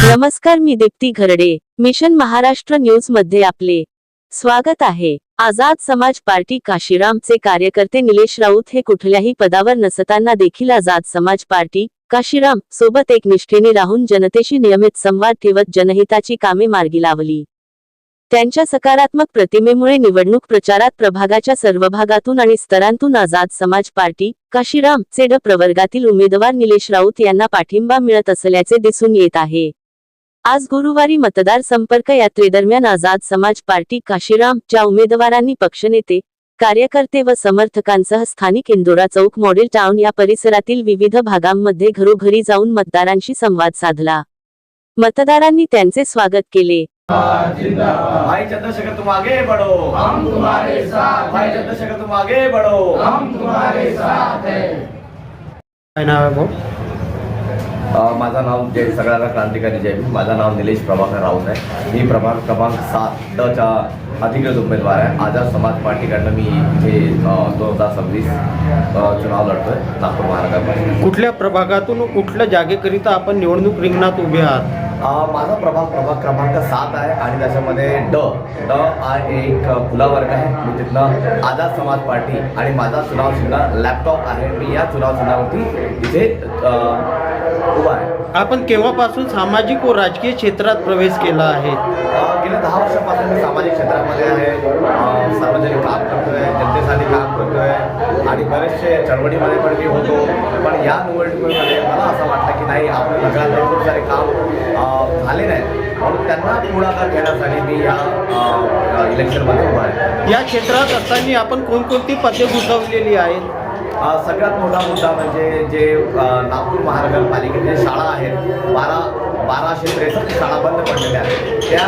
नमस्कार, मी Deepti Gharde. Mission Maharashtra news मध्ये आपले स्वागत आहे. आझाद समाज पार्टी काशीरामचे कार्यकर्ते निलेश राऊत हे कुठल्याही पदावर नसताना देखील आझाद समाज पार्टी काशीराम सोबत एकनिष्ठेने राहून जनतेशी नियमित संवाद ठेवत जनहिताची कामे मार्गी लावली. त्यांच्या सकारात्मक प्रतिमेमुळे निवडणूक प्रचारात प्रभागाच्या सर्व भागातून आणि स्तरांतून आझाद समाज पार्टी काशीराम चे ड प्रवर्गातील उमेदवार निलेश राऊत यांना पाठिंबा मिळत असल्याचे दिसून येत आहे. आज गुरुवारी मतदार संपर्क यात्रेदरम्यान आझाद समाज पार्टी काशीराम च्या उमेदवारांनी पक्षनेते, कार्यकर्ते व समर्थकांसह स्थानिक इंदोरा चौक, मॉडेल टाउन या परिसरातील विविध भागांमध्ये घरोघरी जाऊन मतदारांशी संवाद साधला. मतदारांनी त्यांचे स्वागत केले. भाई चंद्रशेखर तुम आगे बढ़ो, हम तुम्हारे साथ. भाई चंद्रशेखर तुम आगे बढ़ो, हम तुम्हारे साथ है. काय नाव आहे भाऊ? माझं नाव जय सगळ्यांना क्रांतिकारी जय. माझं नाव निलेश प्रभाकर राऊत आहे. मी प्रभाग क्रमांक 7 चा अधिकृत उमेदवार आहे. आझाद समाज पार्टीकडनं मी इथे 2026 चुनाव लढतोय नागपूर महानगरपालिका. कुठल्या प्रभागातून कुठल्या जागेकरिता आपण निवडणूक रिंगणात उभे आहात? माझा प्रभाग क्रमांक 7 आहे आणि त्याच्यामध्ये ड हा एक खुला वर्ग आहे. मी तिथनं आझाद समाज पार्टी आणि माझा चुनाव चिन्ह लॅपटॉप आहे. मी या चुनाव चिन्हावरती इथे उभा आहे. आपण केव्हापासून सामाजिक व राजकीय क्षेत्रात प्रवेश केला आहे? गेल्या 10 वर्षापासून मी सामाजिक क्षेत्रामध्ये आहे. सार्वजनिक काम करतोय, जनतेसाठी काम करतोय आणि बरेचसे चळवळीमध्ये पण मी होतो. पण या निवडणुकीमध्ये मला असं वाटतं की नाही, आपल्या नगरात खूप सारे काम झाले नाही, म्हणून त्यांना पुढाकार घेण्यासाठी मी या इलेक्शनमध्ये उभा आहे. या क्षेत्रात असताना आपण कोणकोणती पदे भूषवलेली आहेत? सगळ्यात मोठा मुद्दा म्हणजे जे नागपूर महानगरपालिकेच्या शाळा आहेत, 1263 शाळा बंद पडलेल्या आहेत, त्या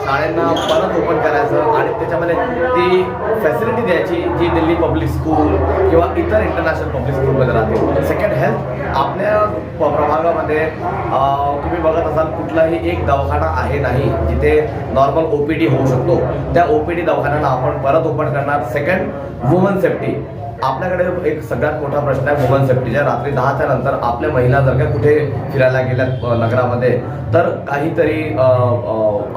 शाळांना परत ओपन करायचं आणि त्याच्यामध्ये ती फॅसिलिटी द्यायची जी दिल्ली पब्लिक स्कूल किंवा इतर इंटरनॅशनल पब्लिक स्कूलमध्ये राहते. Second, health. आपल्या प्रभागामध्ये तुम्ही बघत असाल कुठलाही एक दवाखाना आहे नाही जिथे नॉर्मल OPD होऊ शकतो. त्या OPD दवाखान्याला आपण परत ओपन करणार. Second, woman safety. आपल्याकडे एक सगळ्यात मोठा प्रश्न आहे वुमन सेफ्टीच्या. रात्री 10च्या नंतर आपल्या महिला जर का कुठे फिरायला गेल्या नगरामध्ये तर काहीतरी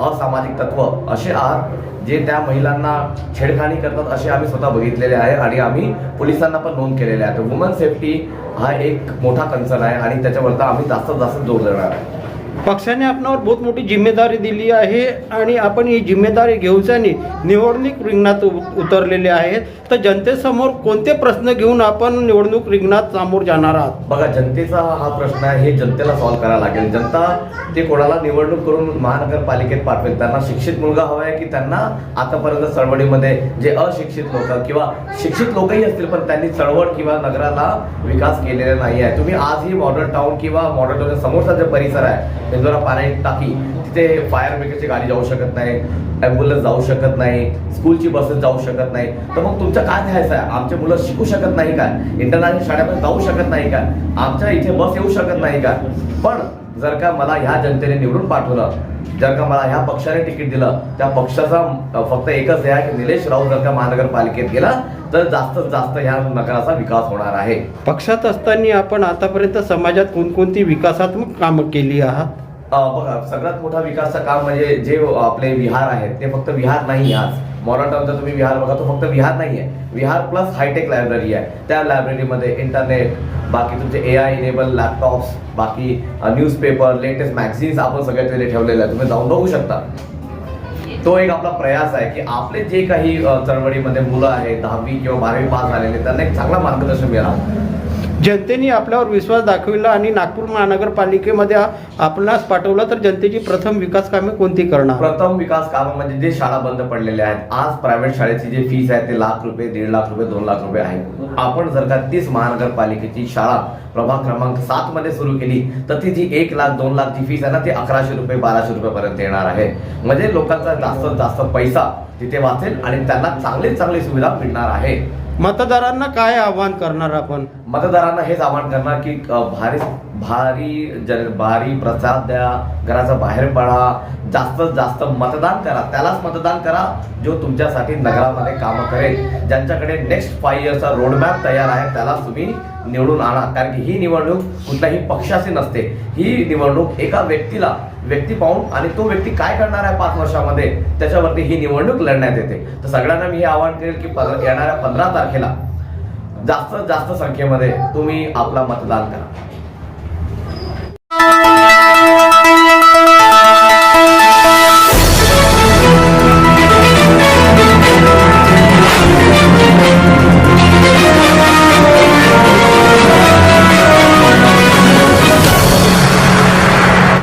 असामाजिक तत्व असे आहात जे त्या महिलांना छेडखानी करतात, असे आम्ही स्वतः बघितलेले आहे आणि आम्ही पोलिसांना पण नोंद केलेले आहे. तर वुमन सेफ्टी हा एक मोठा कन्सर्न आहे आणि त्याच्यावरती आम्ही जास्तीत जास्त जोर देणार आहे. पक्षाने आपणावर बहुत मोठी जिम्मेदारी दिली आहे आणि आपण ही जिम्मेदारी घेऊनही निवडणूक रिंगणात उतरलेले आहेत. तर जनतेसमोर कोणते प्रश्न घेऊन आपण निवडणूक रिंगणात सामोर जाणार आहात? बघा, जनतेचा हा प्रश्न आहे, हे जनतेला सॉल्व्ह करायला लागेल. जनता ते कोणाला निवडणूक करून महानगरपालिकेत पाठवेल. त्यांना शिक्षित मुलगा हवा आहे की त्यांना आतापर्यंत चळवळीमध्ये जे अशिक्षित लोक किंवा शिक्षित लोकही असतील पण त्यांनी चळवळ किंवा नगराला विकास केलेला नाही आहे. तुम्ही आजही मॉडेल टाउन किंवा मॉडेल टाउनच्या समोरचा जो परिसर आहे, इंदोरा पाणी टाकी, तिथे फायर ब्रिगेडची गाडी जाऊ शकत नाही, ॲम्ब्युलन्स जाऊ शकत नाही, स्कूलची बसेस जाऊ शकत नाही. तर मग तुमचं काय द्यायचं आहे? आमचे मुलं शिकू शकत नाही का? इंटरनॅशनल शाळेमध्ये जाऊ शकत नाही का? आमच्या इथे बस येऊ शकत नाही का? पण जर का मला ह्या जनतेने निवडून पाठवलं, जर का मला ह्या पक्षाने तिकीट दिलं, त्या पक्षाचा फक्त एकच हे आहे की निलेश राऊत जर का महानगरपालिकेत गेला तर जास्तीत जास्त ह्या नगराचा विकास होणार आहे. पक्षात असताना आपण आतापर्यंत समाजात कोणकोणती विकासात्मक कामं केली आहात? बघा, सगळ्यात मोठा विकासाचं काम म्हणजे जे आपले विहार आहेत ते फक्त विहार नाही. आज मॉडर्न टाउनचा तुम्ही विहार बघा, तो फक्त विहार नाही आहे. विहार प्लस हायटेक लायब्ररी आहे. त्या लायब्ररीमध्ये इंटरनेट, बाकी तुमचे AI इनेबल लॅपटॉप्स, बाकी न्यूजपेपर, लेटेस्ट मॅगझिन्स आपण सगळ्यात तिथे ठेवलेले आहे. तुम्ही जाऊन बघू शकता. तो एक आपला प्रयास आहे की आपले जे काही चळवळीमध्ये मुलं आहेत 10वी किंवा 12वी पास झालेले त्यांना एक चांगला मार्गदर्शन मिळालं. जनतेने आपल्यावर विश्वास दाखविला आणि नागपूर महानगरपालिकेमध्ये आपणास पाठवलं तर जनतेची प्रथम विकास कामे कोणती करणार? प्रथम विकास कामं म्हणजे जे शाळा बंद पडलेल्या आहेत. आज प्रायव्हेट शाळेची जी फीस आहे ते ₹1,00,000, ₹1.5 लाख, ₹2 लाख आहे. आपण जर का तीच महानगरपालिकेची शाळा प्रभाग क्रमांक 7 मध्ये सुरू केली तर ती जी ₹1 लाख, ₹2 लाखची फीस आहे ना, ती ₹1,100, ₹1,200 पर्यंत येणार आहे. म्हणजे लोकांचा जास्तीत जास्त पैसा तिथे वाचेल आणि त्यांना चांगली सुविधा मिळणार आहे. मतदारांना काय आव्हान करणार आपण? मतदारांना हेच आवाहन करणार की भारी प्रसाद द्या, घराच्या बाहेर पडा, जास्तीत जास्त मतदान करा. त्यालाच मतदान करा जो तुमच्यासाठी नगरामध्ये कामं करेल. ज्यांच्याकडे नेक्स्ट 5 इयर्सचा रोडमॅप तयार आहे त्यालाच तुम्ही निवडून आणा. कारण की ही निवडणूक कुठल्याही पक्षाची नसते. ही निवडणूक एका व्यक्ती पाहून आणि तो व्यक्ती काय करणार आहे 5 वर्षामध्ये त्याच्यावरती ही निवडणूक लढण्यात येते. तर सगळ्यांना मी हे आवाहन करेल की येणाऱ्या 15 तारखेला जास्तीत जास्त संख्येमध्ये तुम्ही आपला मतदान करा.